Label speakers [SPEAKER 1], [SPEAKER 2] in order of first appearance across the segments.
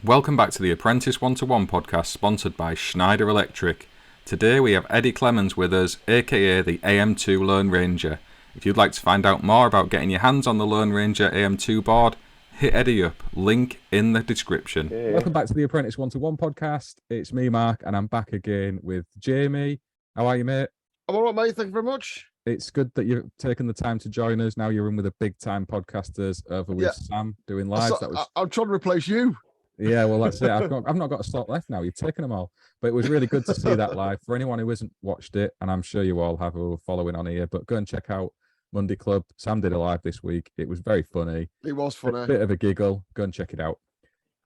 [SPEAKER 1] Welcome back to the Apprentice 1-to-1 podcast sponsored by Schneider Electric. Today we have Eddie Clemons with us, aka the AM2 Lone Ranger. If you'd like to find out more about getting your hands on the Lone Ranger AM2 board, hit Eddie up, link in the description.
[SPEAKER 2] Welcome back to the Apprentice 1-to-1 podcast. It's me, Mark, and I'm back again with Jamie. How are you, mate?
[SPEAKER 3] I'm all right, mate. Thank you very much.
[SPEAKER 2] It's good that you've taken the time to join us. Now you're in with the big time podcasters over with Sam doing lives.
[SPEAKER 3] I'm trying to replace you.
[SPEAKER 2] Yeah, well, that's it. I've not got a slot left now. You've taken them all. But it was really good to see that live. For anyone who hasn't watched it, and I'm sure you all have who are following on here, but go and check out Monday Club. Sam did a live this week. It was very funny.
[SPEAKER 3] It was funny.
[SPEAKER 2] A bit of a giggle. Go and check it out.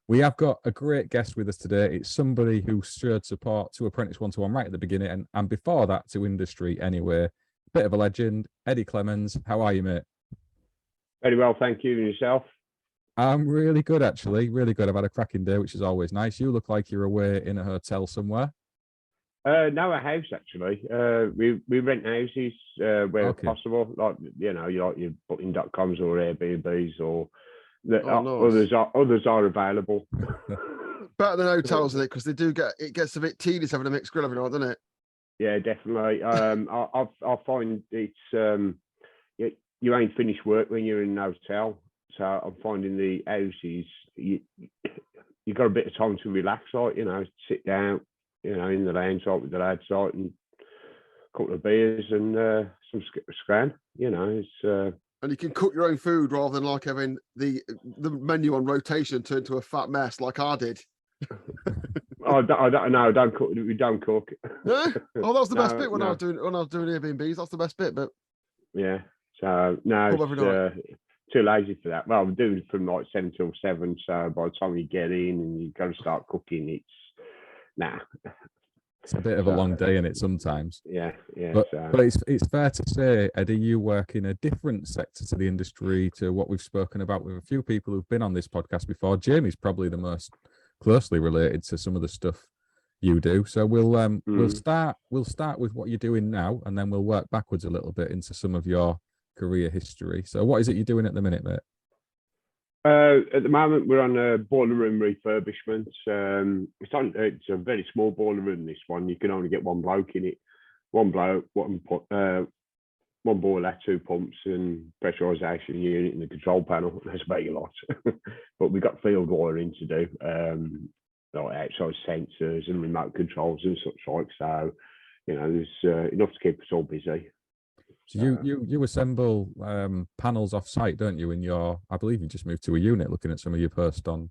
[SPEAKER 2] We have got a great guest with us today. It's somebody who showed support to Apprentice 1-to-1 right at the beginning, and before that to industry anyway. Bit of a legend, Eddie Clemons. How are you, mate?
[SPEAKER 4] Very well, thank you. And yourself?
[SPEAKER 2] I'm really good, actually. Really good. I've had a cracking day, which is always nice. You look like you're away in a hotel somewhere.
[SPEAKER 4] No, a house actually. We rent houses where possible, like your booking.coms or Airbnbs or nice. others are available.
[SPEAKER 3] Better than hotels, isn't it? Because it gets a bit tedious having a mixed grill every night, doesn't it?
[SPEAKER 4] Yeah, definitely. I find it's you ain't finished work when you're in an hotel. So I'm finding the houses, you got a bit of time to relax, like, sit down, in the lounge, like with the lads, like, and a couple of beers and some scran, it's...
[SPEAKER 3] And you can cook your own food rather than like having the menu on rotation turn to a fat mess like I did.
[SPEAKER 4] I don't cook. We don't cook.
[SPEAKER 3] Yeah? Oh, that was the best bit when I was doing Airbnbs. That's the best bit, but
[SPEAKER 4] yeah. So no, too lazy for that. Well, I'm doing it from like 7 till 7. So by the time you get in and you go to start cooking,
[SPEAKER 2] it's a bit of a long day in it sometimes.
[SPEAKER 4] Yeah.
[SPEAKER 2] But it's fair to say, Eddie, you work in a different sector to the industry to what we've spoken about with a few people who've been on this podcast before. Jamie's probably the most closely related to some of the stuff you do. So we'll start with what you're doing now, and then we'll work backwards a little bit into some of your career history. So what is it you're doing at the minute, mate?
[SPEAKER 4] At the moment, we're on a boiler room refurbishment. It's a very small boiler room, this one. You can only get one bloke in it. One bloke, one boiler, 2 pumps and pressurisation unit in the control panel. That's about a lot. But we've got field wiring to do, like outside sensors and remote controls and such like. So, there's enough to keep us all busy.
[SPEAKER 2] So you assemble panels off site, don't you? I believe you just moved to a unit. Looking at some of your posts on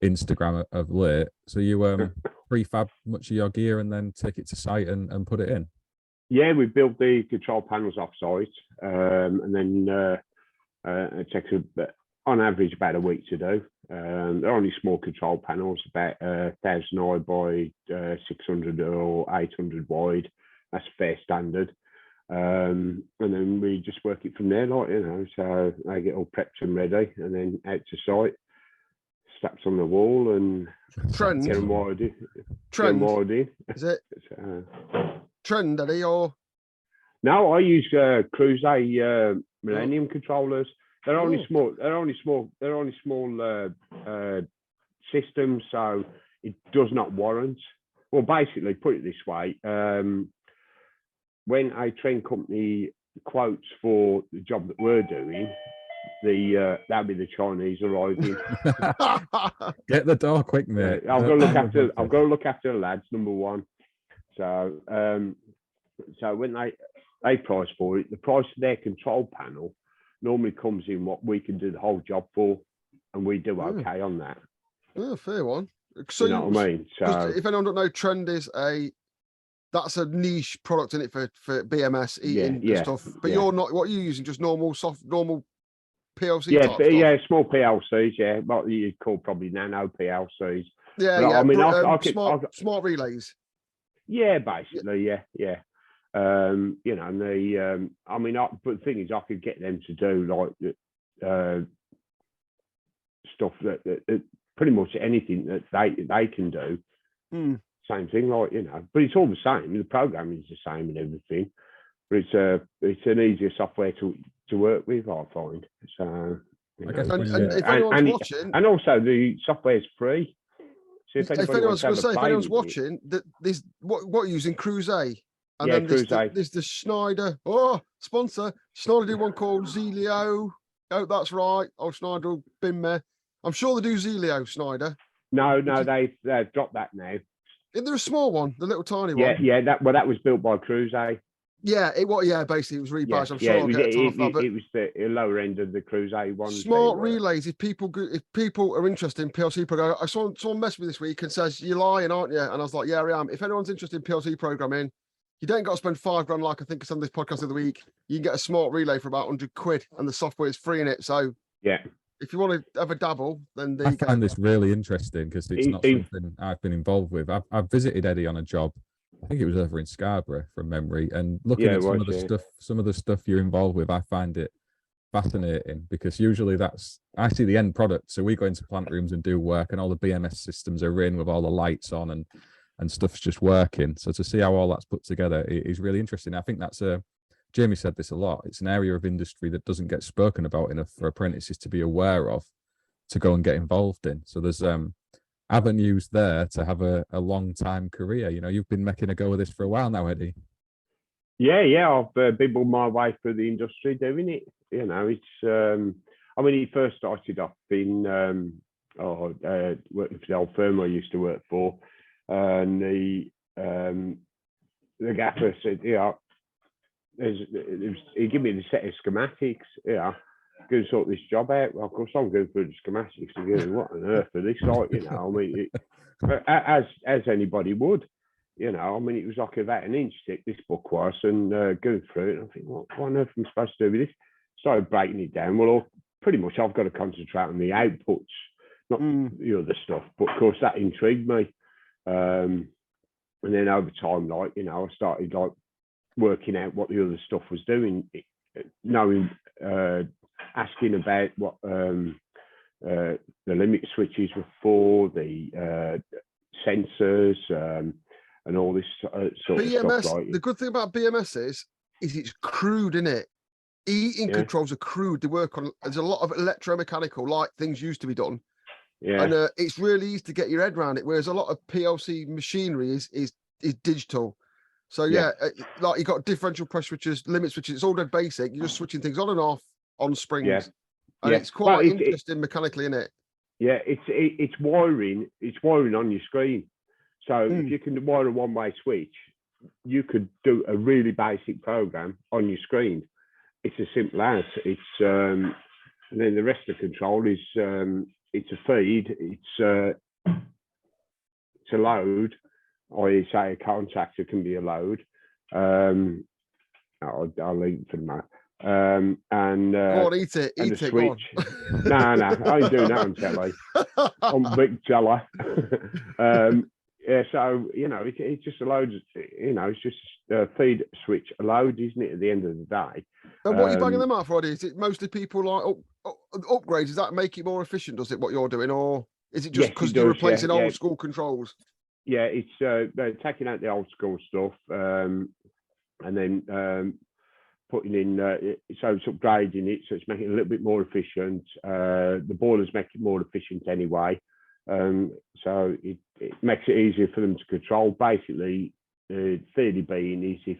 [SPEAKER 2] Instagram of late, so you prefab much of your gear and then take it to site and put it in.
[SPEAKER 4] Yeah, we built the control panels off site, and then it takes on average about a week to do. They're only small control panels, about 1,000 high by 600 or 800 wide. That's fair standard. And then we just work it from there, so I get all prepped and ready, and then out to site, straps on the wall, and
[SPEAKER 3] Trend.
[SPEAKER 4] Get them wired in.
[SPEAKER 3] Trend. Is it Trend, Eddie, or
[SPEAKER 4] no? I use Cruise Millennium controllers. They're only small. They're only small systems, so it does not warrant. Well, basically, put it this way. When a train company quotes for the job that we're doing, that'll be the Chinese arriving.
[SPEAKER 2] Get the door quick, mate.
[SPEAKER 4] I've got to look after the lads, number one. So when they price for it, the price of their control panel normally comes in what we can do the whole job for, and we do okay on that.
[SPEAKER 3] Oh, fair one. So
[SPEAKER 4] you know what I mean? So
[SPEAKER 3] if anyone don't know, Trend is that's a niche product in it for BMS eating and stuff. But you're not. What are you using? Just normal PLC.
[SPEAKER 4] Yeah, small PLCs. Yeah, what you'd call probably nano PLCs.
[SPEAKER 3] Yeah,
[SPEAKER 4] but
[SPEAKER 3] yeah.
[SPEAKER 4] I mean,
[SPEAKER 3] smart relays.
[SPEAKER 4] Yeah, basically, yeah. And but the thing is, I could get them to do like stuff that pretty much anything that they can do. Same thing, but it's all the same. The programming is the same and everything, but it's an easier software to work with, I find. So,
[SPEAKER 3] and if anyone's watching,
[SPEAKER 4] and also the software is free. So if
[SPEAKER 3] If
[SPEAKER 4] anybody wants
[SPEAKER 3] anyone's
[SPEAKER 4] to
[SPEAKER 3] going
[SPEAKER 4] have
[SPEAKER 3] to
[SPEAKER 4] a
[SPEAKER 3] say, if
[SPEAKER 4] play
[SPEAKER 3] anyone's
[SPEAKER 4] with it,
[SPEAKER 3] watching, that this what you're using Cruise A, and
[SPEAKER 4] yeah,
[SPEAKER 3] then
[SPEAKER 4] Cruise A.
[SPEAKER 3] there's the Schneider. Oh, sponsor Schneider do one called Zelio. Oh, that's right. Oh, Schneider have been there. I'm sure they do Zelio, Schneider.
[SPEAKER 4] No, they've dropped that now.
[SPEAKER 3] Isn't there a small one, the little tiny
[SPEAKER 4] Yeah,
[SPEAKER 3] one?
[SPEAKER 4] yeah. That was built by Cruise A.
[SPEAKER 3] Yeah, basically it was rebadged. I'm
[SPEAKER 4] Yeah,
[SPEAKER 3] sure I'll get a time for that. But
[SPEAKER 4] it was the lower end of the Cruise A one.
[SPEAKER 3] smart relays. If people are interested in PLC programming, I saw someone messaged me this week and says, "You're lying, aren't you?" And I was like, "Yeah, I am." If anyone's interested in PLC programming, you don't got to spend $5,000 like I think it's on this podcast of the week. You can get a smart relay for about £100, and the software is free in it. So
[SPEAKER 4] yeah,
[SPEAKER 3] if you want to have a dabble, then there
[SPEAKER 2] I
[SPEAKER 3] you go.
[SPEAKER 2] find this really interesting because it's not something I've been involved with. I've visited Eddie on a job. I think it was over in Scarborough from memory, and looking at some of the stuff you're involved with, I find it fascinating because usually I see the end product. So we go into plant rooms and do work, and all the BMS systems are in with all the lights on and stuff's just working. So to see how all that's put together is really interesting. I think that's Jamie said this a lot. It's an area of industry that doesn't get spoken about enough for apprentices to be aware of, to go and get involved in. So there's avenues there to have a long time career. You know, you've been making a go of this for a while now, Eddie.
[SPEAKER 4] Yeah, I've bibbled my way through the industry doing it. You know, it's I mean, it first started off in working for the old firm I used to work for, and the gaffer said, yeah, he gave me the set of schematics, yeah, go and sort this job out. Well, of course, I'm going through the schematics and going, what on earth are this like? You know, I mean, as anybody would, you know, I mean, it was like about an inch thick, this book was, and going through it, and I think, what on earth am I supposed to do with this? Started breaking it down. Well, pretty much I've got to concentrate on the outputs, not the other stuff. But of course, that intrigued me. And then over time, like, you know, I started like working out what the other stuff was doing, knowing, asking about what the limit switches were for, the sensors, and all this sort of
[SPEAKER 3] BMS,
[SPEAKER 4] stuff. Like,
[SPEAKER 3] the good thing about BMS is it's crude, isn't it? Heating controls are crude. They work on. There's a lot of electromechanical, like things used to be done.
[SPEAKER 4] Yeah,
[SPEAKER 3] and it's really easy to get your head around it. Whereas a lot of PLC machinery is digital. So like you got differential pressure switches, limit switches. It's all dead basic. You're just switching things on and off on springs, and it's quite interesting mechanically, isn't it?
[SPEAKER 4] Yeah, it's wiring. It's wiring on your screen. So if you can wire a one-way switch, you could do a really basic program on your screen. It's as simple as it's, and then the rest of the control is it's a feed, it's a load, or you say a contactor can be a load. I'll leave it for the moment. And
[SPEAKER 3] go on, eat it,
[SPEAKER 4] switch. No, I ain't doing that on telly. On big jelly. Yeah, so you know, it's just a load. You know, it's just a feed, switch, a load, isn't it? At the end of the day.
[SPEAKER 3] And what are you banging them out for? Is it mostly people like upgrades? Does that make it more efficient? Does it what you're doing, or is it just because you're replacing old school controls?
[SPEAKER 4] Yeah, it's taking out the old school stuff, and then putting in. So it's upgrading it, so it's making it a little bit more efficient. The boilers make it more efficient anyway. So it makes it easier for them to control. Basically, the theory being is if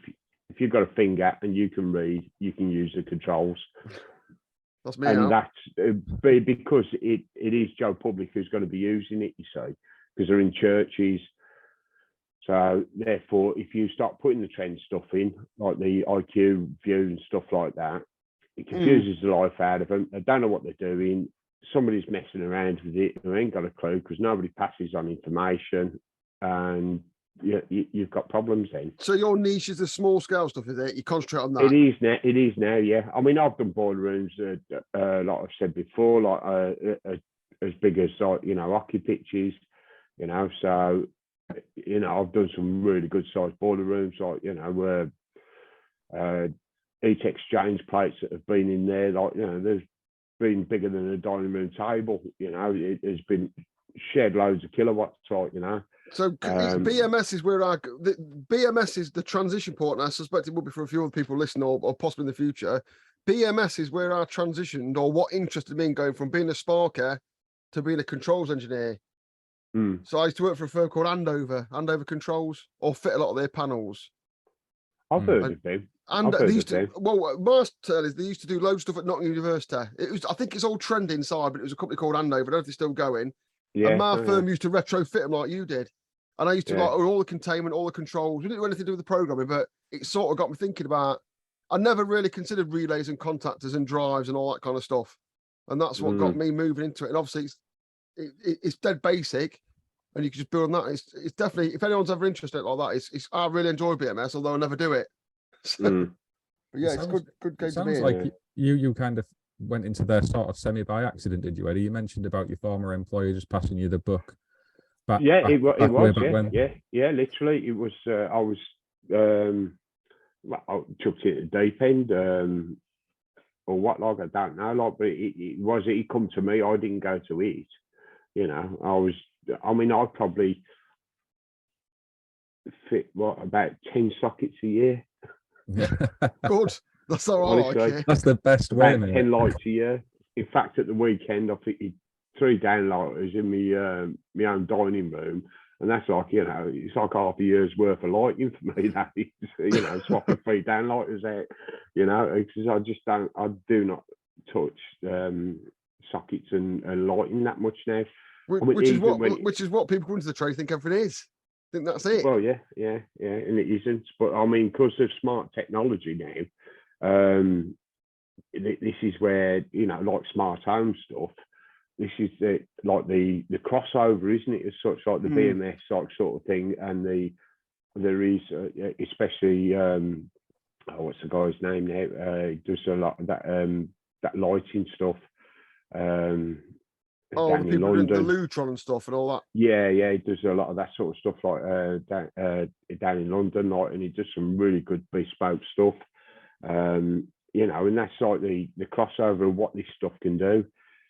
[SPEAKER 4] you've got a finger and you can read, you can use the controls.
[SPEAKER 3] That's me.
[SPEAKER 4] And that's because it is Joe Public who's going to be using it, you see, because they're in churches. So therefore, if you start putting the trend stuff in, like the IQ view and stuff like that, it confuses the life out of them. They don't know what they're doing. Somebody's messing around with it who ain't got a clue because nobody passes on information, and you've got problems then.
[SPEAKER 3] So your niche is the small scale stuff, is it? You concentrate on that.
[SPEAKER 4] It is now. Yeah. I mean, I've done boiler rooms, like I've said before, like as big as like, you know, hockey pitches, you know. So you know, I've done some really good sized boiler rooms, like, you know, heat exchange plates that have been in there, like, you know, there's been bigger than a dining room table, you know, it has been shed loads of kilowatts, like, you know.
[SPEAKER 3] So BMS is where BMS is the transition point, and I suspect it will be for a few other people listening, or possibly in the future. BMS is where I transitioned, or what interested me in going from being a sparker to being a controls engineer. So I used to work for a firm called Andover Controls, or fit a lot of their panels.
[SPEAKER 4] I've heard of them.
[SPEAKER 3] And
[SPEAKER 4] I've heard
[SPEAKER 3] they used
[SPEAKER 4] of
[SPEAKER 3] to,
[SPEAKER 4] them.
[SPEAKER 3] well, my tell is they used to do loads of stuff at Nottingham University. It was, I think it's all trend inside, but it was a company called Andover. I don't know if they're still going.
[SPEAKER 4] Yeah,
[SPEAKER 3] And my
[SPEAKER 4] I
[SPEAKER 3] firm
[SPEAKER 4] know.
[SPEAKER 3] used to retrofit them like you did. And I used to
[SPEAKER 4] Yeah.
[SPEAKER 3] like all the containment, all the controls. We didn't do anything to do with the programming, but it sort of got me thinking about, I never really considered relays and contactors and drives and all that kind of stuff. And that's what got me moving into it. And obviously it's dead basic. And you can just build on that. It's definitely, if anyone's ever interested like that, it's I really enjoy BMS, although I never do it. So, but yeah, it's good game to be
[SPEAKER 2] sounds
[SPEAKER 3] in.
[SPEAKER 2] like you kind of went into there sort of semi by accident, did you, Eddie? You mentioned about your former employer just passing you the book.
[SPEAKER 4] It was.
[SPEAKER 2] When.
[SPEAKER 4] Yeah. Literally, it was. I was. I chucked it at the deep end, or what? Like I don't know. Like, but it was. He come to me. I didn't go to it. You know, I was. I mean, I probably fit about 10 sockets a year.
[SPEAKER 3] Good. That's all right.
[SPEAKER 4] Honestly,
[SPEAKER 3] Okay.
[SPEAKER 2] That's the best way.
[SPEAKER 4] About 10 lights a year. In fact, at the weekend, I fitted 3 downlighters in my own dining room, and that's like, you know, it's like half a year's worth of lighting for me. That is, you know, swapping 3 downlighters out. You know, because I do not touch sockets and lighting that much now.
[SPEAKER 3] Which is what people go into the trade think everything is. I think that's it.
[SPEAKER 4] Well, yeah, and it isn't. But I mean, because of smart technology now, this is where, you know, like smart home stuff. This is the crossover, isn't it? As such, like the BMS like sort of thing, and there is especially what's the guy's name now? He does a lot of that lighting stuff.
[SPEAKER 3] The people doing the Lutron and stuff and all that.
[SPEAKER 4] Yeah, he does a lot of that sort of stuff, like down in London, like, and he does some really good bespoke stuff. You know, and that's like the crossover of what this stuff can do.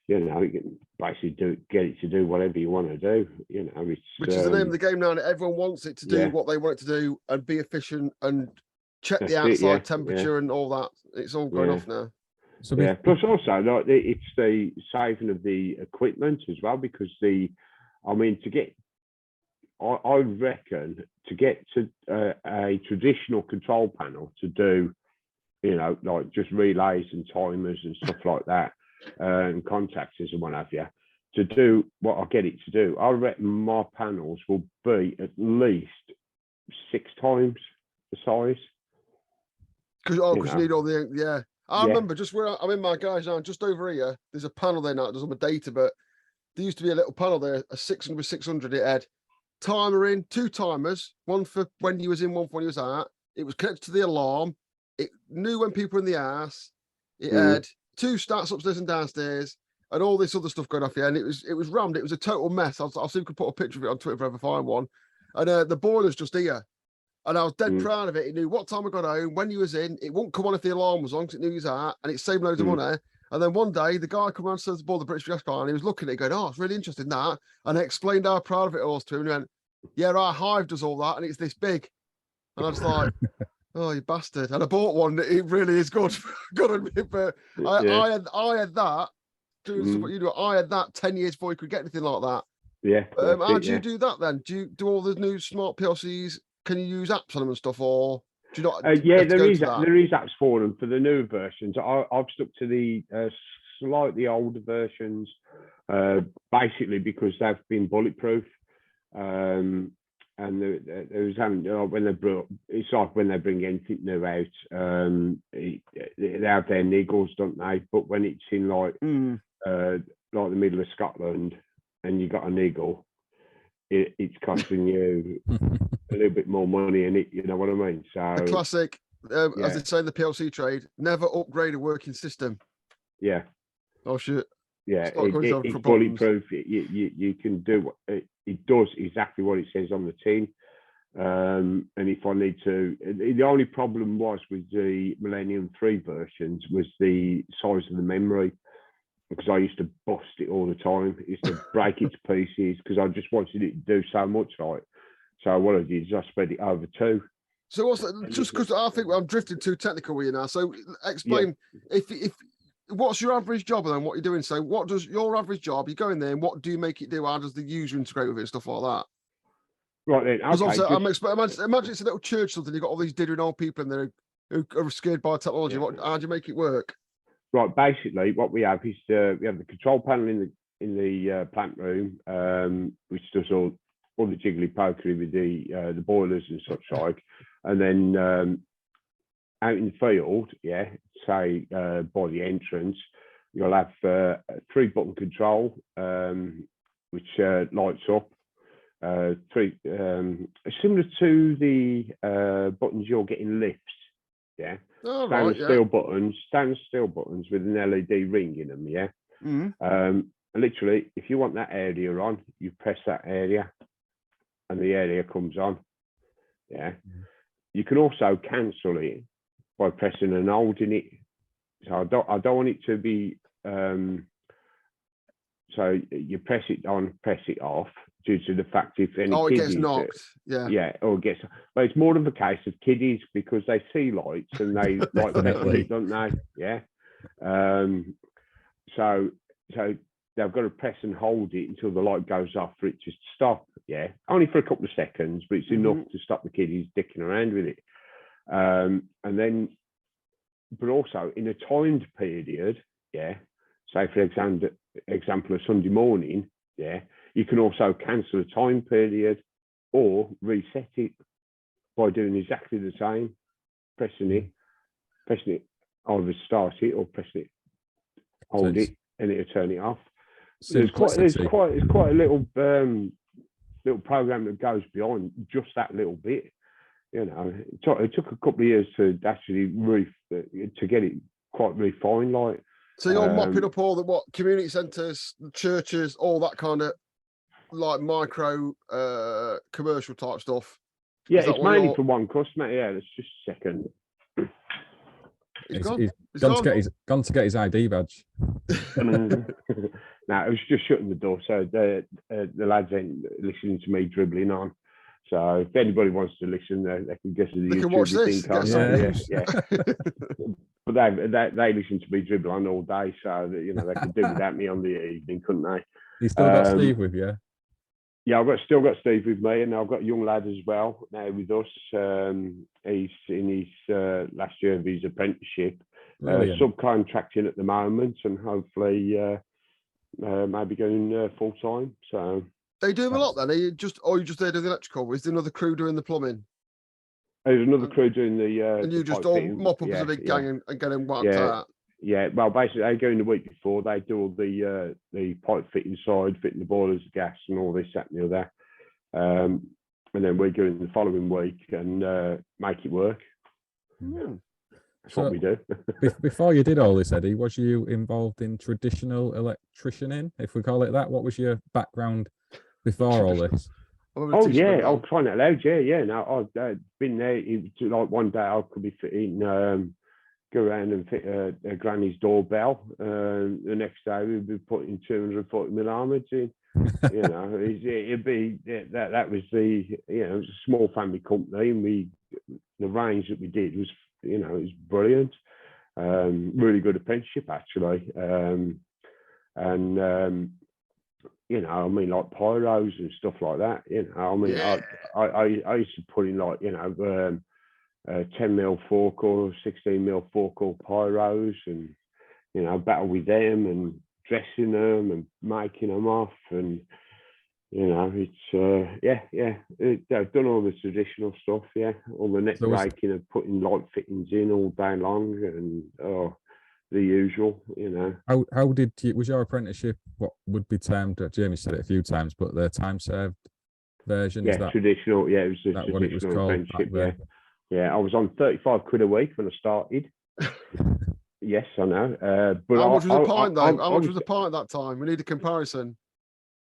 [SPEAKER 4] You know, you can basically get it to do whatever you want to do. You know, which
[SPEAKER 3] is the name of the game now. And everyone wants it to do what they want it to do and be efficient and check the outside temperature and all that. It's all going off now.
[SPEAKER 2] So
[SPEAKER 4] plus also, like, it's the saving of the equipment as well, because I reckon to get to a traditional control panel to do, you know, like just relays and timers and stuff like that, and contactors and what have you, to do what I get it to do, I reckon my panels will be at least 6 times the size.
[SPEAKER 3] Because you need all the I remember just where I'm in my guys now, just over here, there's a panel there now that does all my data, but there used to be a little panel there, a 600. It had timer in, 2 timers, one for when you was in, one for when you was out. It was connected to the alarm. It knew when people were in the house. It had 2 starts upstairs and downstairs, and all this other stuff going off here. And it was rammed. It was a total mess. I'll see if we can put a picture of it on Twitter if I ever find one. And the boiler's just here. And I was dead proud of it. It knew what time I got home, when you was in. It wouldn't come on if the alarm was on, because it knew you was out, and it saved loads of money. And then one day, the guy come around to the board, the British gas guy, and he was looking at it going, oh, it's really interesting, that. And I explained how proud of it I was to him. And he went, yeah, our hive does all that, and it's this big. And I was like, oh, you bastard. And I bought one. It really is good. Got to admit, but I had that. Doing stuff what you do. I had that 10 years before you could get anything like that.
[SPEAKER 4] Yeah.
[SPEAKER 3] How do you do that then? Do you do all the new smart PLCs? Can you use apps on them and stuff, or do you not?
[SPEAKER 4] There is apps for them for the newer versions. I've stuck to the slightly older versions, basically because they've been bulletproof. And there's when they brought, it's like when they bring anything new out, they have their niggles, don't they? But when it's in like the middle of Scotland and you got a niggle, it's costing you a little bit more money, and you know what I mean. So
[SPEAKER 3] the classic, as they say in the PLC trade, never upgrade a working system.
[SPEAKER 4] Yeah.
[SPEAKER 3] Oh shit.
[SPEAKER 4] Yeah, it's bulletproof. You can do what it does exactly what it says on the tin. And if I need to, the only problem was with the Millennium 3 versions was the size of the memory, because I used to bust it all the time. I used to break it to pieces because I just wanted it to do so much, right? So what I did is I spread it over 2.
[SPEAKER 3] So what's that? Just because I think I'm drifting too technical with you now. So explain if what's your average job and then what you're doing? So what does your average job, you go in there and what do you make it do? How does the user integrate with it and stuff like that?
[SPEAKER 4] Right then,
[SPEAKER 3] Because
[SPEAKER 4] okay.
[SPEAKER 3] obviously, imagine it's a little church or something, you've got all these dithering old people in there who are scared by technology.
[SPEAKER 4] Yeah.
[SPEAKER 3] How do you make it work?
[SPEAKER 4] Right, basically, what we have is we have the control panel in the plant room, which does all the jiggly pokery with the boilers and such like, and then out in the field, say by the entrance, you'll have a 3-button control, which lights up. Similar to the buttons you're getting lifts, stainless steel buttons with an LED ring in them, literally, if you want that area on, you press that area, and the area comes on. You can also cancel it by pressing and holding it. So I don't want it to be. So you press it on, press it off, due to the fact if any
[SPEAKER 3] it
[SPEAKER 4] kiddies,
[SPEAKER 3] gets knocked,
[SPEAKER 4] or it gets. But it's more of a case of kiddies because they see lights and they like pressing it, don't they? So they've got to press and hold it until the light goes off for it to stop. Only for a couple of seconds, but it's enough to stop the kiddies dicking around with it. And then, but also in a timed period, say for example a Sunday morning, you can also cancel a time period or reset it by doing exactly the same, pressing it, either start it or pressing it, hold it, and it'll turn it off. There's quite a little program that goes beyond just that little bit. It took a couple of years to actually to get it quite refined. Like,
[SPEAKER 3] so you're mopping up all the community centres, churches, all that kind of like micro commercial type stuff.
[SPEAKER 4] Yeah, it's mainly for one customer. Yeah, it's just a second.
[SPEAKER 3] He's
[SPEAKER 2] gone to get his ID badge.
[SPEAKER 4] No, it was just shutting the door, so the lads ain't listening to me dribbling on. So if anybody wants to listen, they can guess the
[SPEAKER 3] they can watch this.
[SPEAKER 4] But they listen to me dribble on all day, so that, they could do without me on the evening, couldn't they?
[SPEAKER 2] You still got Steve with you?
[SPEAKER 4] Yeah, I've still got Steve with me, and I've got a young lad as well now with us. He's in his last year of his apprenticeship, subcontracting at the moment, and hopefully maybe going full time. So
[SPEAKER 3] they do a lot then. Are you just there doing the electrical? Is there another crew doing the plumbing?
[SPEAKER 4] There's another crew doing the.
[SPEAKER 3] And you just all mop up as a big gang and get them whacked out.
[SPEAKER 4] Yeah, well, basically, they go in the week before. They do all the pipe fitting side, fitting the boilers, the gas, and all this, that, and the other. And then we go in the following week and make it work. That's what we do.
[SPEAKER 2] Before you did all this, Eddie, was you involved in traditional electricianing, if we call it that? What was your background before all this?
[SPEAKER 4] Oh yeah, I'll try it loud. Yeah. No, I've been there. Like one day I could be fitting, go around and fit a granny's doorbell. The next day we'd be putting 240 mil armors in. It'd be that was it was a small family company, and the range that we did was it was brilliant. Really good apprenticeship actually, I mean, like pyros and stuff like that. I used to put in like 10 mil fork or 16 mil fork or pyros, and battle with them and dressing them and making them off, and they've done all the traditional stuff, all the net breaking and putting light fittings in all day long, and the usual,
[SPEAKER 2] How was your apprenticeship what would be termed? Jamie said it a few times, but the time served version?
[SPEAKER 4] Yeah, traditional. Yeah, it was the traditional apprenticeship. Yeah, I was on 35 quid a week when I started. Yes, I know. But
[SPEAKER 3] how much was a pint though? How much was a pint at that time? We need a comparison.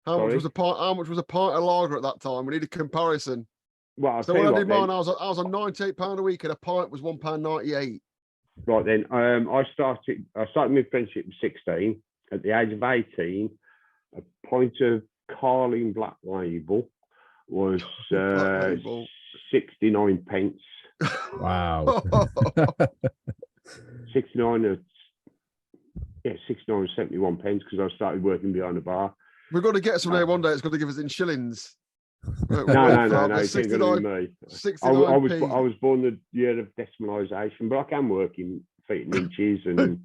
[SPEAKER 3] How much was a pint of lager at that time? We need a comparison.
[SPEAKER 4] Well,
[SPEAKER 3] so when I did mine, I was on £98 a week, and a pint was £1.98.
[SPEAKER 4] Right then, I started my apprenticeship at 16. At the age of 18, a pint of Carling Black Label was 69 pence.
[SPEAKER 2] Wow.
[SPEAKER 4] 69 69.71 because I started working behind the bar.
[SPEAKER 3] We've got to get some there one day. It's got to give us in shillings.
[SPEAKER 4] No, you ain't gonna be me.
[SPEAKER 3] 69p.
[SPEAKER 4] I was born the year of decimalisation, but I can work in feet and inches and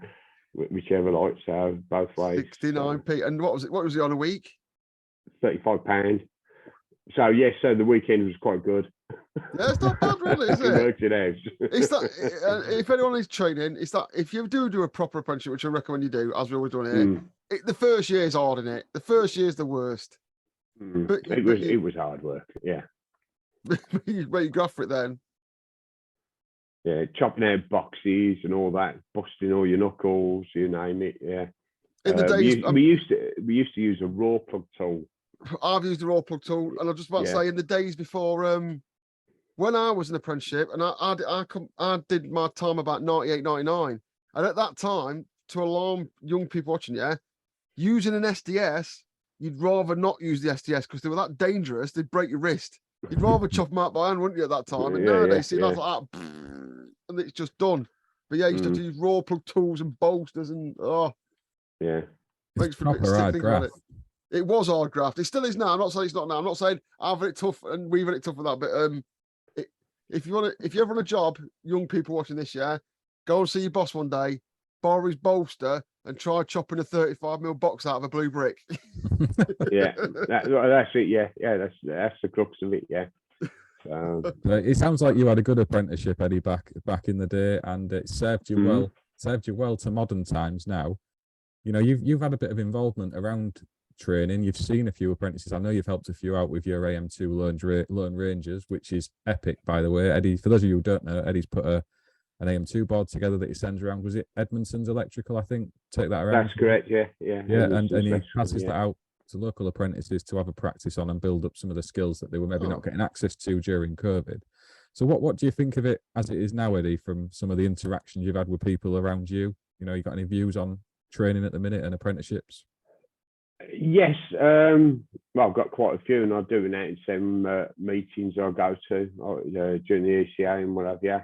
[SPEAKER 4] whichever, like, so both ways.
[SPEAKER 3] 69p. And what was it? What was it on a week?
[SPEAKER 4] £35. So yes, so the weekend was quite good.
[SPEAKER 3] Yeah, it's not bad, really, is it?
[SPEAKER 4] Worked it out.
[SPEAKER 3] It's that if anyone is training, it's that if you do a proper apprenticeship, which I recommend you do, as we always done here, the first year is hard, in it. The first year is the worst.
[SPEAKER 4] But it was hard work, yeah.
[SPEAKER 3] But you graph for it then.
[SPEAKER 4] Yeah, chopping out boxes and all that, busting all your knuckles, you name it. Yeah.
[SPEAKER 3] In the days,
[SPEAKER 4] we used to use a raw plug tool.
[SPEAKER 3] I've used the raw plug tool, and I was just about to say, in the days before, when I was an apprenticeship, and I did my time about 98, 99, and at that time, to alarm young people watching, using an SDS, you'd rather not use the SDS because they were that dangerous, they'd break your wrist. You'd rather chop them out by hand, wouldn't you, at that time? And nowadays, see that's like that, and it's just done. But yeah, you used to have to use raw plug tools and bolsters, and makes for a bit sick thinking about it. It was hard graft. It still is now. I'm not saying it's not now. I'm not saying I've had it tough and we've had it tough with that. But if you ever want a job, young people watching this, go and see your boss one day, borrow his bolster, and try chopping a 35mm box out of a blue brick.
[SPEAKER 4] That's it. Yeah, that's the crux of it. Yeah.
[SPEAKER 2] It sounds like you had a good apprenticeship, Eddie, back in the day, and it served you well. Served you well to modern times now. You know, you've had a bit of involvement around training. You've seen a few apprentices. I know you've helped a few out with your AM2 Lone Rangers, which is epic, by the way. Eddie, for those of you who don't know, Eddie's put an AM2 board together that he sends around. Was it Edmonton's Electrical, I think? Take that around.
[SPEAKER 4] That's correct, yeah.
[SPEAKER 2] And he passes that out to local apprentices to have a practice on and build up some of the skills that they were maybe not getting access to during COVID. So what do you think of it as it is now, Eddie, from some of the interactions you've had with people around you? You know, you got any views on training at the minute and apprenticeships?
[SPEAKER 4] Yes, well, I've got quite a few, and I do announce some meetings I go to during the ECA and what have you.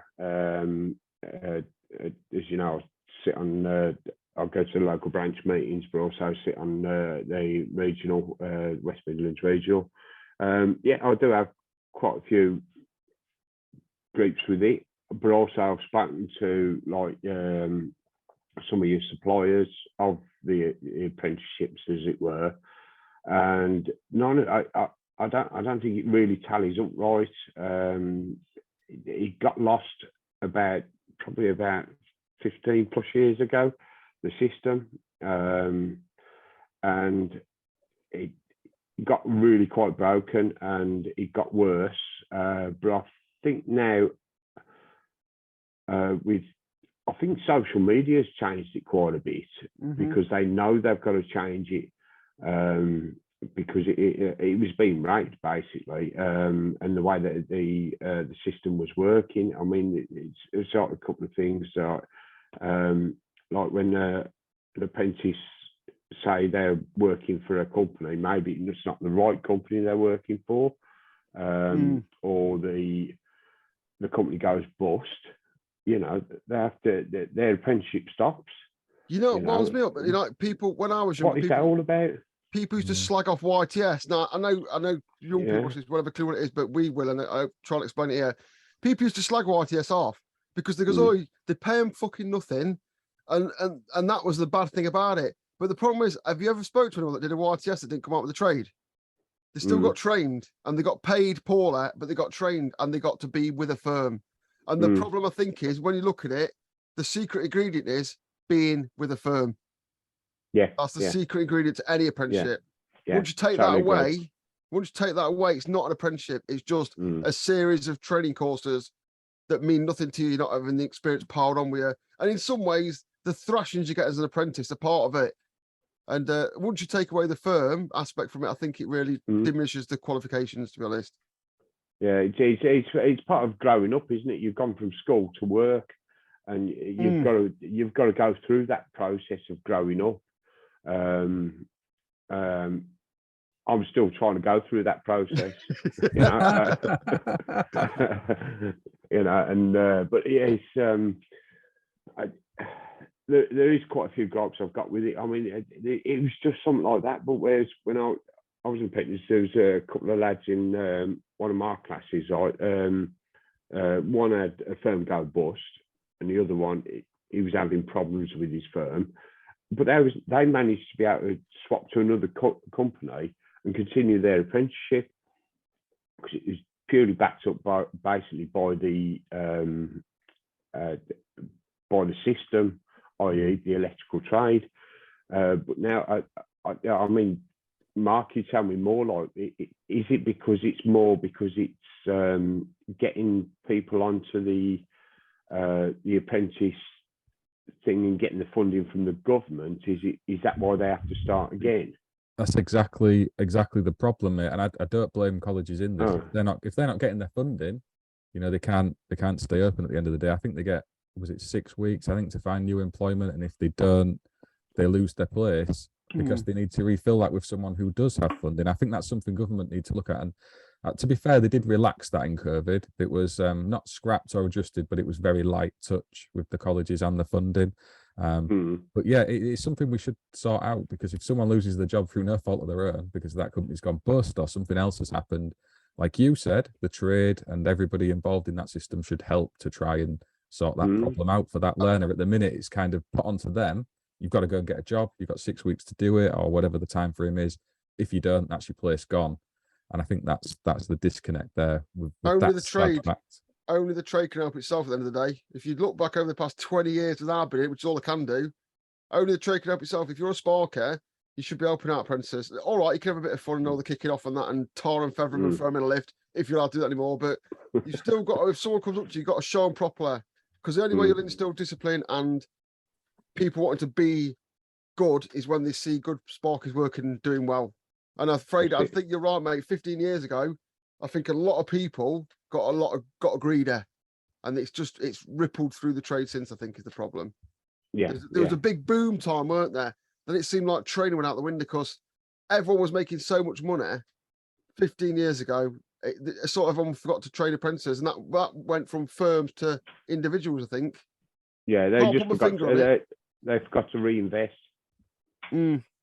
[SPEAKER 4] As you know, I'll go to the local branch meetings, but also sit on the regional, West Midlands regional. I do have quite a few groups with it, but also I've spoken to like some of your suppliers of the apprenticeships, as it were, and I don't think it really tallies up right. It got lost probably about 15 plus years ago, the system, and it got really quite broken, and it got worse. But I think now I think social media has changed it quite a bit, because they know they've got to change it, because it was being raped basically, and the way that the system was working. I mean, it's like a couple of things like when an apprentice say they're working for a company, maybe it's not the right company they're working for, or the company goes bust. You know, they have to, their apprenticeship stops.
[SPEAKER 3] You know, it winds me up. You know, people, when I was young,
[SPEAKER 4] what is that all about?
[SPEAKER 3] People used to slag off YTS. Now, I know young people watch this, whatever clue what it is, but we will, and I'll try to explain it here. People used to slag YTS off because they goes, oh, they pay them fucking nothing, and that was the bad thing about it. But the problem is, have you ever spoke to anyone that did a YTS that didn't come out with a trade? They still got trained, and they got paid poorly, but they got trained, and they got to be with a firm. And the problem, I think, is when you look at it, the secret ingredient is being with a firm.
[SPEAKER 4] Yeah,
[SPEAKER 3] that's the secret ingredient to any apprenticeship.
[SPEAKER 4] Yeah.
[SPEAKER 3] Once you take that away, it's not an apprenticeship. It's just a series of training courses that mean nothing to you. You're not having the experience piled on with you. And in some ways, the thrashings you get as an apprentice are part of it. And once you take away the firm aspect from it, I think it really diminishes the qualifications, to be honest.
[SPEAKER 4] Yeah, it's part of growing up, isn't it? You've gone from school to work, and you've got to go through that process of growing up. I'm still trying to go through that process, but yeah, there is quite a few gripes I've got with it. I mean, it was just something like that. But whereas when I was in Peters, there was a couple of lads in one of my classes. One had a firm go bust, and the other one, he was having problems with his firm. But they managed to be able to swap to another company and continue their apprenticeship, because it was purely backed up by the system, i.e. the electrical trade. But now, I mean, Mark, you tell me more. Like, is it because it's getting people onto the apprentice thing and getting the funding from the government? Is that why they have to start again?
[SPEAKER 2] That's exactly the problem, mate. And I don't blame colleges in this. If they're not getting their funding, they can't stay open at the end of the day. I think they get, was it 6 weeks, I think, to find new employment, and if they don't, they lose their place because they need to refill that with someone who does have funding. I think that's something government need to look at. And to be fair, they did relax that in COVID. It was not scrapped or adjusted, but it was very light touch with the colleges and the funding. But yeah, it's something we should sort out, because if someone loses their job through no fault of their own, because that company's gone bust or something else has happened, like you said, the trade and everybody involved in that system should help to try and sort that problem out for that learner. At the minute, it's kind of put onto them. You've got to go and get a job. You've got 6 weeks to do it, or whatever the time frame is. If you don't, that's your place gone. And I think that's the disconnect there. With
[SPEAKER 3] only the trade. Only the trade can help itself at the end of the day. If you look back over the past 20 years with I've been in, which is all I can do, only the trade can help itself. If you're a sparker, you should be helping out apprentices. All right, you can have a bit of fun and all the kicking off and that, and tar and feather them and throw them in a lift, if you're allowed to do that anymore. But you still got, if someone comes up to you, you've got to show them properly. Because the only way you'll instill discipline and people wanting to be good is when they see good sparkers working and doing well. And I think you're right, mate. 15 years ago, I think a lot of people got greedy, and it's rippled through the trade since, I think, is the problem.
[SPEAKER 4] Yeah.
[SPEAKER 3] There was a big boom time, weren't there? Then it seemed like training went out the window because everyone was making so much money 15 years ago. It sort of everyone forgot to train apprentices, and that went from firms to individuals, I think.
[SPEAKER 4] Yeah, they forgot to reinvest.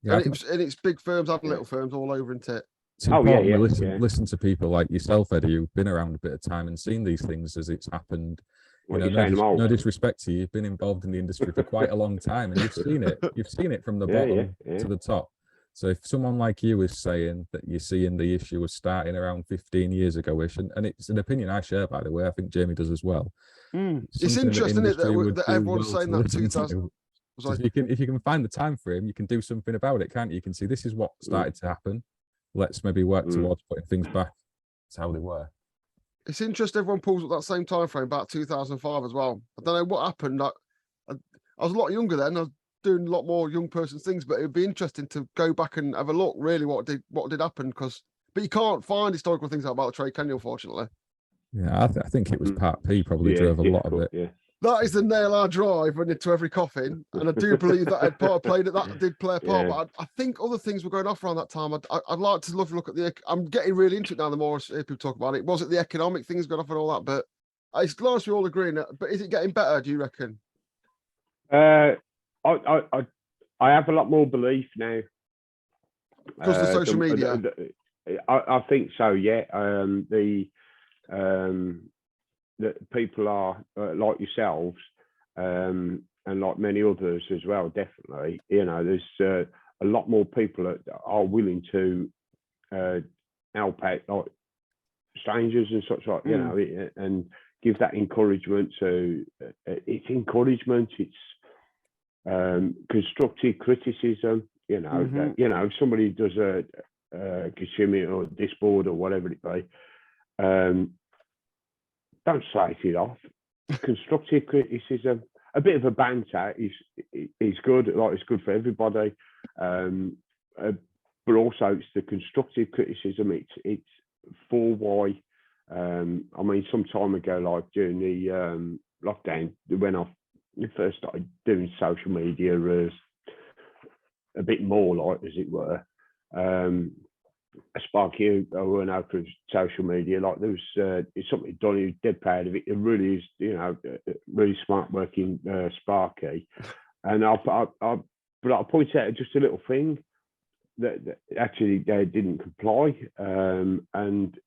[SPEAKER 2] Yeah,
[SPEAKER 3] and it's big firms and little firms all over, isn't it?
[SPEAKER 2] It's important to listen to people like yourself, Eddie, who've been around a bit of time and seen these things as it's happened. No disrespect to you, you've been involved in the industry for quite a long time, and you've seen it. You've seen it from the bottom to the top. So if someone like you is saying that you're seeing the issue was starting around 15 years ago-ish, and it's an opinion I share, by the way, I think Jamie does as well.
[SPEAKER 3] It's interesting, isn't it, that everyone's saying that 2000.
[SPEAKER 2] If you can find the time frame, you can do something about it, can't you? You can see this is what started to happen. Let's maybe work towards putting things back to how they were.
[SPEAKER 3] It's interesting everyone pulls up that same time frame, about 2005 as well. I don't know what happened. I was a lot younger then. I was doing a lot more young person things, but it would be interesting to go back and have a look really what did happen, but you can't find historical things about the trade, can you, unfortunately?
[SPEAKER 2] Yeah, I think it was Part P probably drove a lot of it.
[SPEAKER 4] Yeah.
[SPEAKER 3] That is the nail I drive into every coffin, and I do believe that Ed Potter played it. That did play a part, but I think other things were going off around that time. I'd like to look at I'm getting really into it now. The more people talk about it, was it the economic things going off and all that? But it's nice we all agree. But is it getting better? Do you reckon?
[SPEAKER 4] I have a lot more belief now
[SPEAKER 3] because the social media.
[SPEAKER 4] I think so. Yeah. That people are like yourselves and like many others as well, definitely. There's a lot more people that are willing to help out, like strangers and such, like, and give that encouragement. It's encouragement, it's constructive criticism, if somebody does a Kashimi or this board or whatever it be, don't slice it off. Constructive criticism, a bit of a banter is good. Like, it's good for everybody. But also it's the constructive criticism. It's for why. I mean, some time ago, like during the lockdown, when I first started doing social media a bit more, like, as it were. Sparky, I went out for social media, like, there was it's something done. He was dead proud of it. It really is, really smart working Sparky. And but I pointed out just a little thing that actually they didn't comply, and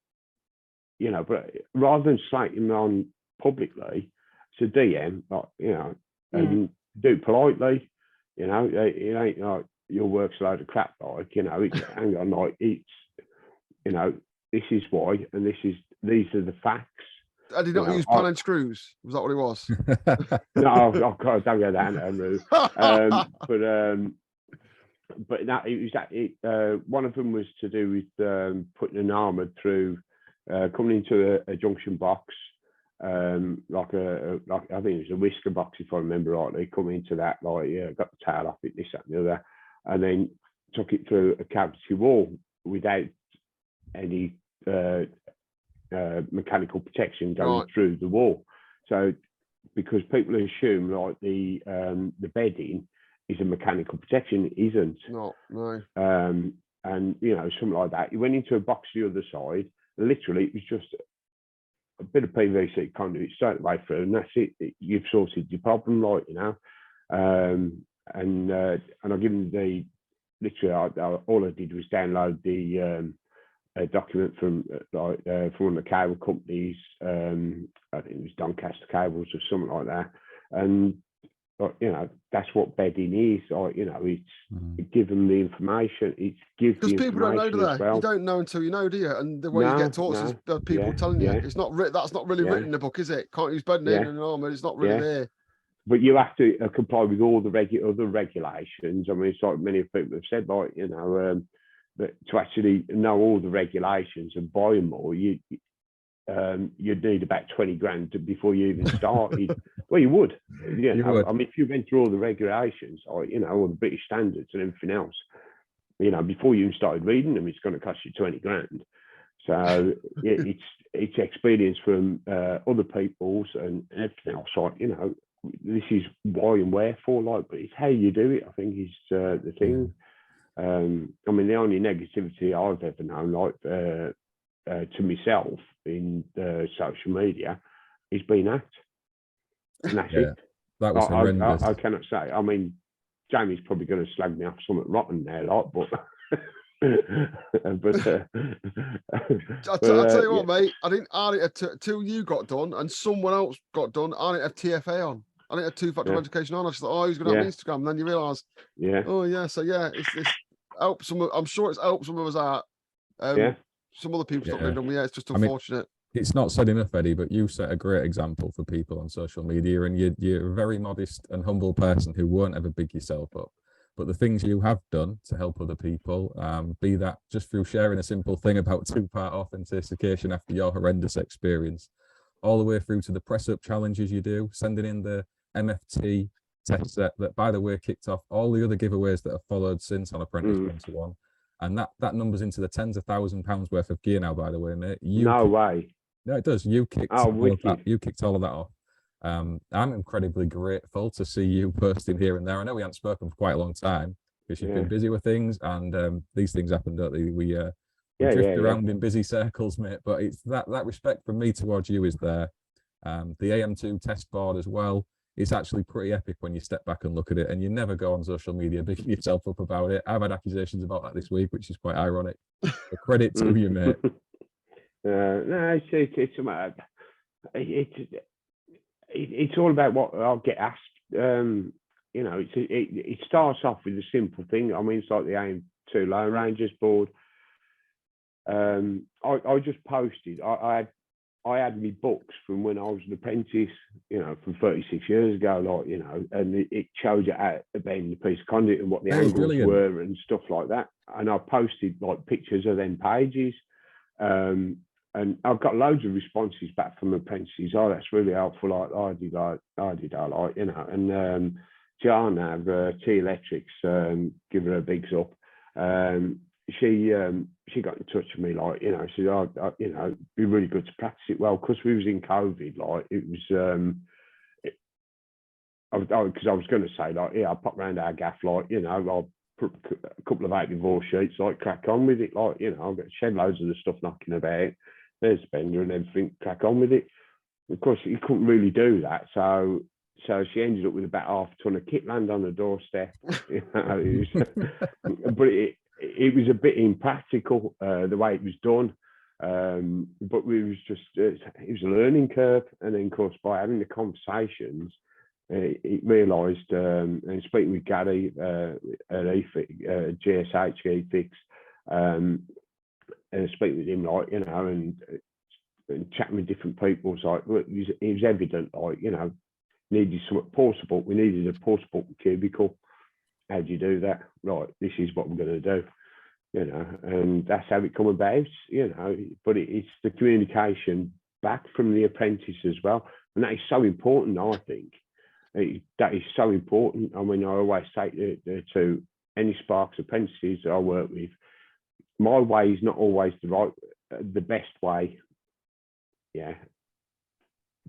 [SPEAKER 4] but rather than slating them on publicly, it's a DM, and do it politely. It ain't like your work's a load of crap. It's hang on, this is why, and these are the facts.
[SPEAKER 3] I did not use pan and screws. Was that what it was?
[SPEAKER 4] No, don't go down that route. But that it was that one of them was to do with putting an armour through, coming into a junction box, like I think it was a whisker box if I remember rightly. Coming into that, got the tail off it, this, that, and the other, and then took it through a cavity wall without any mechanical protection going through the wall. So because people assume like the bedding is a mechanical protection, it isn't.
[SPEAKER 3] No.
[SPEAKER 4] And something like that. You went into a box the other side. Literally, it was just a bit of PVC conduit straight away through, and that's it. You've sorted your problem, And I give them all I did was download the a document from one of the cable companies. I think it was Doncaster Cables or something like that, and that's what bedding is. It's give them the information. It's give the information.
[SPEAKER 3] Because people don't know, do they?
[SPEAKER 4] Well.
[SPEAKER 3] You don't know until you know, do you? And the way you get taught is people telling you. It's not that's not really written in the book, is it? Can't use bedding in an armour. It's not really there.
[SPEAKER 4] But you have to comply with all the other regulations. I mean, it's like many people have said, but to actually know all the regulations and buy them all, you'd need about 20 grand before you even started. Well, you would. You would. I mean, if you went through all the regulations, all the British standards and everything else, before you even started reading them, it's going to cost you 20 grand. So it's experience from other people's and everything else. This is why and wherefore, but it's how you do it, I think, is the thing. I mean, the only negativity I've ever known, to myself in social media, is being hacked. And that's it.
[SPEAKER 2] That was horrendous.
[SPEAKER 4] I cannot say. I mean, Jamie's probably going to slag me off something rotten there, but.
[SPEAKER 3] I'll tell you what, mate. I didn't add it till you got done and someone else got done. I didn't have TFA on. I didn't have two-factor authentication on. I just thought, he's going to have Instagram. And then you realise, it's helped some. I'm sure it's helped some of us out. Some other people not been done. Yeah, it's just unfortunate.
[SPEAKER 2] It's not said enough, Eddie, but you set a great example for people on social media, and you're a very modest and humble person who won't ever big yourself up. But the things you have done to help other people, be that just through sharing a simple thing about two-part authentication after your horrendous experience, all the way through to the press-up challenges you do, sending in the MFT test set that, by the way, kicked off all the other giveaways that have followed since on Apprentice 1-to-1. And that numbers into the tens of £1,000s worth of gear now, by the way, mate.
[SPEAKER 4] No way.
[SPEAKER 2] No, it does. You kicked all of that off. I'm incredibly grateful to see you posting here and there. I know we haven't spoken for quite a long time because you've been busy with things, and these things happen, don't they? We drift around in busy circles, mate. But it's that respect from me towards you is there. The AM2 test board as well. It's actually pretty epic when you step back and look at it, and you never go on social media bigging yourself up about it. I've had accusations about that this week, which is quite ironic. But credit to you, mate.
[SPEAKER 4] No, it's all about what I'll get asked. It starts off with a simple thing. I mean, it's like the AM2 Lone Rangers board. I just posted. I had my books from when I was an apprentice, from 36 years ago, and it showed you how to bend the piece of conduit and what the angles were and stuff like that. And I posted pictures of them pages. And I've got loads of responses back from apprentices. Oh, that's really helpful. I did. And Jana, T Electrics, give her a bigs up. She got in touch with me, she said, it'd be really good to practice it well, because we was in COVID. It was, because I was going to say, I'll pop round our gaff, I'll put a couple of 8 divorce sheets, crack on with it, I've got shed loads of the stuff knocking about. There's Bender and everything, crack on with it. Of course, you couldn't really do that. So So she ended up with about half a ton of kitland on the doorstep. You know, but it was a bit impractical the way it was done. But it was a learning curve. And then, of course, by having the conversations, it realised, and speaking with Gary at GSH EFIX, and speaking with him, like, you know, and chatting with different people, it's like, it was evident, like, you know, needed some portable. We needed a portable cubicle. How do you do that? Right, this is what we're going to do, you know, and that's how it come about, you know. But it's the communication back from the apprentice as well, and that is so important. I think that is so important. I mean, I always say to any Sparks apprentices that I work with, my way is not always the best way. Yeah,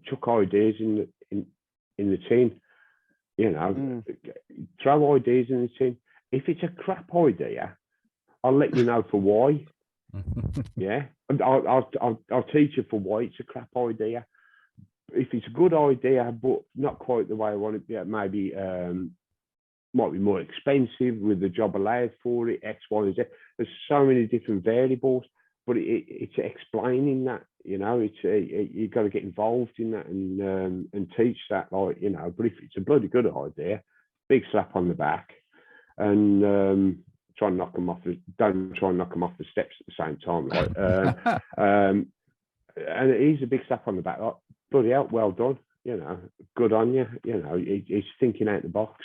[SPEAKER 4] chuck ideas in the tin, you know, throw ideas in the tin. If it's a crap idea, I'll let you know for why. Yeah, and I'll teach you for why it's a crap idea. If it's a good idea, but not quite the way I want it, yeah, maybe might be more expensive with the job allowed for it, X, Y, and Z. There's so many different variables, but it's explaining that, you know, you've got to get involved in that and teach that, like, you know. But if it's a bloody good idea, big slap on the back, and don't try and knock them off the steps at the same time, like, and it is a big slap on the back, like, bloody hell, well done, you know, good on you, you know. It's thinking out the box,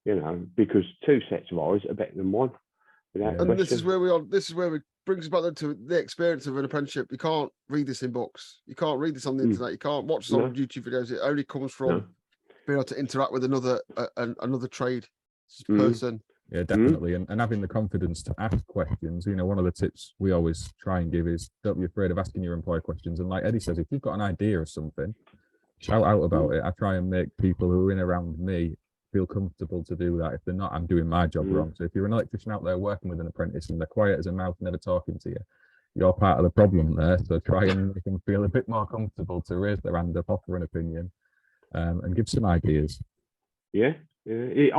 [SPEAKER 4] you know, because two sets of eyes are better than one.
[SPEAKER 3] And question. This is where we are. This is where we brings us back to the experience of an apprenticeship. You can't read this in books. You can't read this on the internet. You can't watch this on YouTube videos. It only comes from being able to interact with another trade person.
[SPEAKER 2] Yeah, definitely. And having the confidence to ask questions. You know, one of the tips we always try and give is don't be afraid of asking your employer questions. And like Eddie says, if you've got an idea of something, shout out about it. I try and make people who are in around me feel comfortable to do that. If they're not, I'm doing my job wrong. So if you're an electrician out there working with an apprentice and they're quiet as a mouse, never talking to you, you're part of the problem there. So try and make them feel a bit more comfortable to raise their hand up, offer an opinion, and give some ideas.
[SPEAKER 4] Yeah. You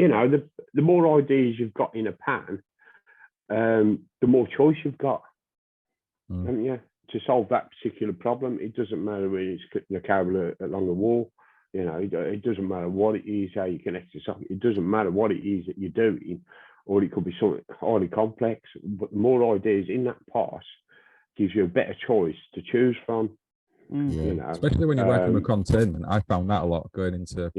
[SPEAKER 4] know, the more ideas you've got in a pan, the more choice you've got, haven't you, to solve that particular problem. It doesn't matter whether it's cutting a cable along the wall. You know, it doesn't matter what it is, how you connect it. It doesn't matter what it is that you're doing, or it could be something highly complex. But the more ideas in that pot gives you a better choice to choose from. You know,
[SPEAKER 2] especially when you're working with containment. I found that a lot going into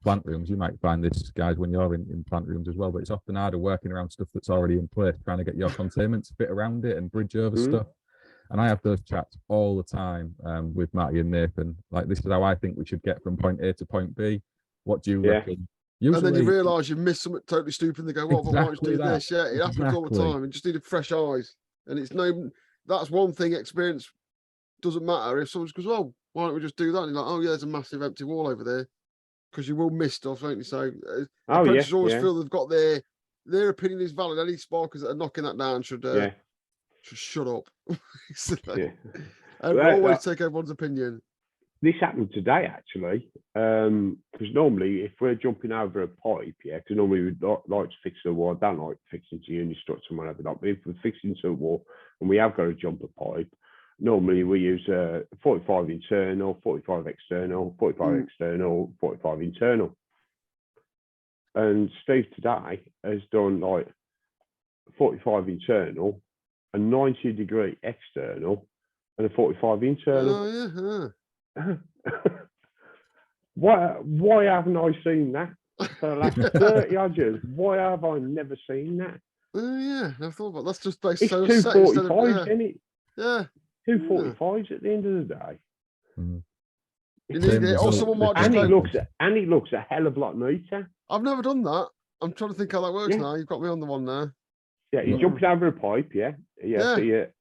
[SPEAKER 2] plant rooms. You might find this, guys, when you're in plant rooms as well, but it's often harder working around stuff that's already in place, trying to get your containment to fit around it and bridge over stuff. And I have those chats all the time with Matty and Nathan. Like, this is how I think we should get from point A to point B. What do you reckon? Usually,
[SPEAKER 3] and then you realise you've missed something totally stupid and they go, what if I might do this? Yeah, it happens all the time. And just needed fresh eyes. And that's one thing, experience doesn't matter. If someone goes, well, why don't we just do that? And you're like, oh yeah, there's a massive empty wall over there. Because you will miss stuff, don't you? So apprentices always feel they've got their opinion is valid. Any sparkers that are knocking that down should shut up. And always take everyone's opinion.
[SPEAKER 4] This happened today, actually, because normally if we're jumping over a pipe, because normally we'd like to fix the wall. I don't like fixing to uni struts and whatever. But if we're fixing to a wall and we have got to jump a pipe, normally we use 45 internal, 45 external, 45 external, 45 internal. And Steve today has done like 45 internal, a 90-degree external, and a 45 internal. Why haven't I seen that for the last 30 odd years? Why have I never seen that?
[SPEAKER 3] I've thought about that's just based.
[SPEAKER 4] It's 245s, isn't it?
[SPEAKER 3] Yeah,
[SPEAKER 4] 245s at the end of the day.
[SPEAKER 3] You need it, or someone might just
[SPEAKER 4] it looks a hell of a lot neater.
[SPEAKER 3] I've never done that. I'm trying to think how that works now. You've got me on the one there.
[SPEAKER 4] Yeah, you're jumping over a pipe, So you're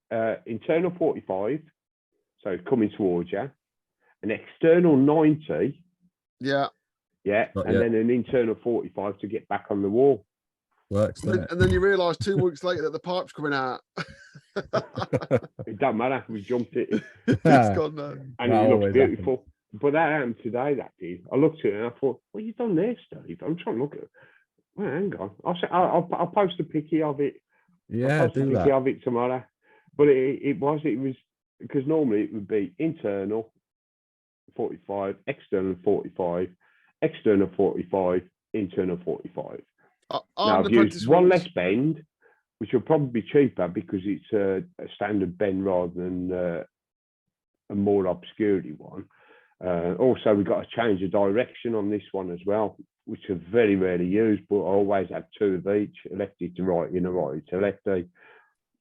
[SPEAKER 4] internal 45, so it's coming towards you. An external 90.
[SPEAKER 3] Yeah.
[SPEAKER 4] And then an internal 45 to get back on the wall.
[SPEAKER 2] Works,
[SPEAKER 3] and then you realise 2 weeks later that the pipe's coming out.
[SPEAKER 4] It doesn't matter. We jumped it.
[SPEAKER 3] It's gone now.
[SPEAKER 4] And it looks beautiful. but that happened today. That did. I looked at it and I thought, "What you done there, Steve?" I'm trying to look at it. Well, hang on. I'll post a picture of it.
[SPEAKER 2] Yeah,
[SPEAKER 4] I'll post a
[SPEAKER 2] do
[SPEAKER 4] picture
[SPEAKER 2] that.
[SPEAKER 4] of it tomorrow. But it was because normally it would be internal 45, external 45, external 45, internal 45. Now I've used one less bend, which will probably be cheaper because it's a standard bend rather than a more obscurity one. Also, we've got to change the direction on this one as well, which are very rarely used, but I always have two of each, a lefty to righty and a righty to lefty.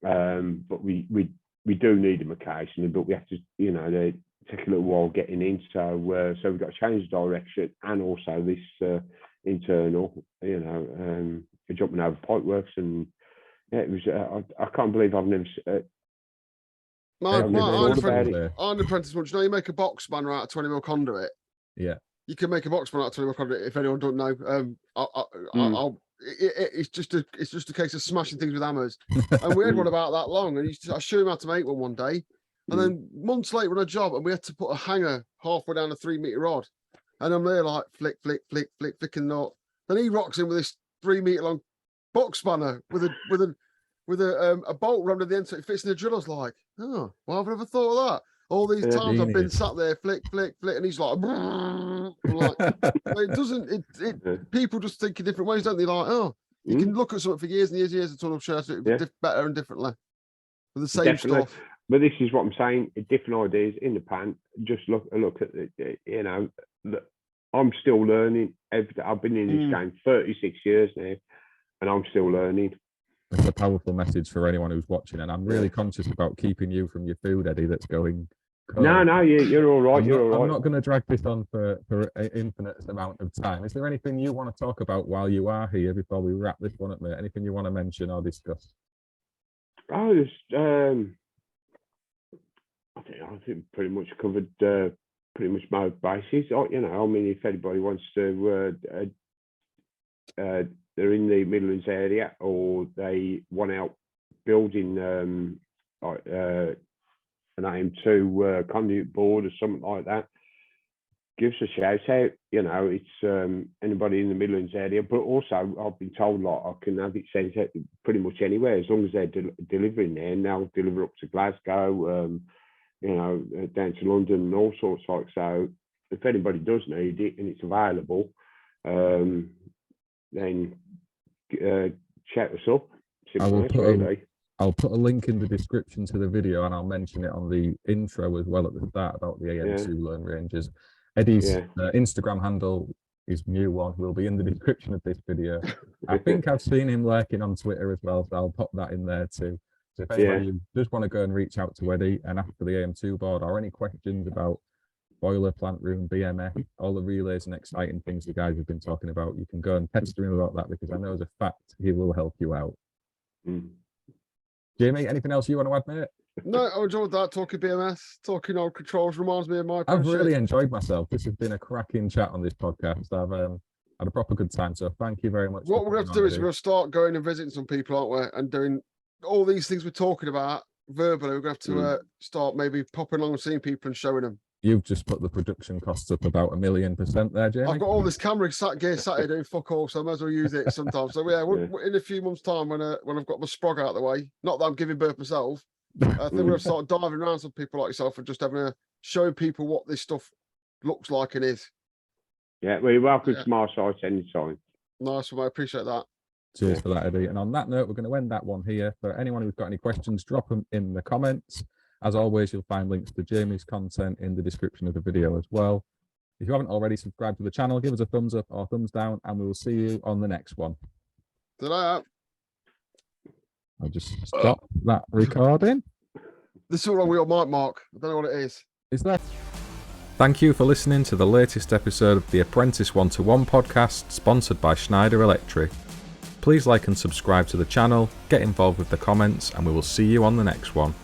[SPEAKER 4] But we do need them occasionally, but we have to, they take a little while getting in. So we've got to change the direction, and also this internal, jumping over pipeworks, and it was. I can't believe I've never.
[SPEAKER 3] I'm apprentice once. You make a box spanner out of 20mm conduit.
[SPEAKER 2] Yeah.
[SPEAKER 3] You can make a box spanner out of 20mm conduit. If anyone don't know, it's just a case of smashing things with hammers. And we had one about that long, and I showed him how to make one day, and then months later on a job, and we had to put a hanger halfway down a 3-meter rod, and I'm there like flick, flicking knot. Then he rocks in with this 3-meter long box spanner with a bolt round at the end so it fits in the drill. I was like, oh, well, I've never thought of that. All these times I've been sat there, flick, and he's like, I'm like, it doesn't. People just think in different ways, don't they? Like, oh, you can look at something for years and years until I'm sure it's better and differently for the same stuff.
[SPEAKER 4] But this is what I'm saying: different ideas in the pan. Just look at I'm still learning. I've been in this game 36 years now, and I'm still learning.
[SPEAKER 2] It's a powerful message for anyone who's watching, and I'm really conscious about keeping you from your food, Eddie. That's going cold.
[SPEAKER 4] No, you're all right.
[SPEAKER 2] I'm not going to drag this on for an infinite amount of time. Is there anything you want to talk about while you are here before we wrap this one up, mate? Anything you want to mention or discuss?
[SPEAKER 4] I think pretty much covered pretty much my bases. If anybody wants to, they're in the Midlands area or they want out building an AM2 conduit board or something like that, give us a shout out. It's anybody in the Midlands area, but also I've been told I can have it sent out pretty much anywhere as long as they're delivering there, and they'll deliver up to Glasgow, down to London and all sorts like. So if anybody does need it and it's available, then chat us up.
[SPEAKER 2] I'll put a link in the description to the video, and I'll mention it on the intro as well at the start about the AM2 Lone Rangers. Eddie's Instagram handle, his new one, will be in the description of this video. I think I've seen him lurking on Twitter as well, so I'll pop that in there too. So if anybody does want to go and reach out to Eddie and ask for the AM2 board or any questions about boiler, plant room, BMS, all the relays and exciting things the guys have been talking about, you can go and pester him about that, because I know as a fact he will help you out. Jamie, anything else you want to add, mate?
[SPEAKER 3] No, I enjoyed that. Talking BMS, talking old controls reminds me of my
[SPEAKER 2] I've really enjoyed myself. This has been a cracking chat on this podcast. I've had a proper good time, so thank you very much.
[SPEAKER 3] What we're going to have to do is we're going to start going and visiting some people, aren't we, and doing all these things we're talking about verbally. We're going to have to start maybe popping along and seeing people and showing them. You've just put the production costs up about 1,000,000% there, Jamie. I've got all this camera gear sat here doing fuck all, so I might as well use it sometimes. So we're in a few months' time when I've got my sprog out of the way, not that I'm giving birth myself, I think we're going to start diving around some people like yourself and just showing people what this stuff looks like and is. Yeah, well, you're welcome to my site anytime. Nice one, I appreciate that. Cheers for that, Eddie. And on that note, we're going to end that one here. For anyone who's got any questions, drop them in the comments. As always, you'll find links to Jamie's content in the description of the video as well. If you haven't already subscribed to the channel, give us a thumbs up or thumbs down, and we will see you on the next one. I'll just stop that recording. This is all wrong with your mic, Mark. I don't know what it is. Is that? Thank you for listening to the latest episode of the Apprentice 1-to-1 podcast, sponsored by Schneider Electric. Please like and subscribe to the channel, get involved with the comments, and we will see you on the next one.